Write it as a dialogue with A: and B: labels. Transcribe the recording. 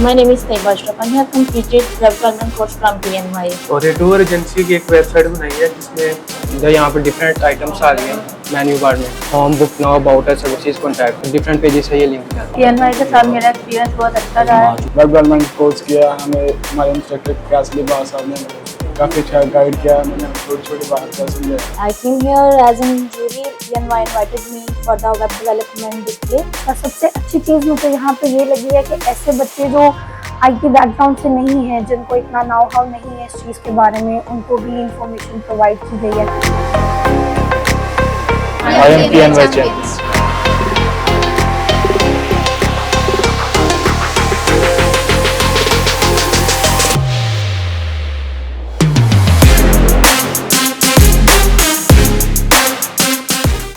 A: My name is 𝐃𝐞𝐯𝐬𝐬। I have completed development course from PNY।
B: और ये tour agency की एक वेबसाइट बनाई है जिसमें जो यहाँ पर डिफरेंट आइटम्स आ रही हैं मेन्यू बार में, home, book now, about us, services, contact, different pages है ये लिंक है।
A: PNY के साथ मेरा एक्सपीरियंस बहुत अच्छा रहा है।
C: डेवलपमेंट कोर्स किया हमें, हमारे इंस्ट्रक्टर कैसली बास साहब ने काफ़ी अच्छा गाइड किया, मैंने छोटी बात क्या समझा।
A: I came here as an jury। PNY invited me for the web development display। और सबसे अच्छी चीज़ मुझे यहाँ पे ये लगी है कि ऐसे बच्चे जो IT बैकग्राउंड से नहीं है, जिनको इतना नाउ हाउ नहीं है इस चीज़ के बारे में, उनको भी इंफॉर्मेशन प्रोवाइड की गई है।
C: I am PNY Trainings।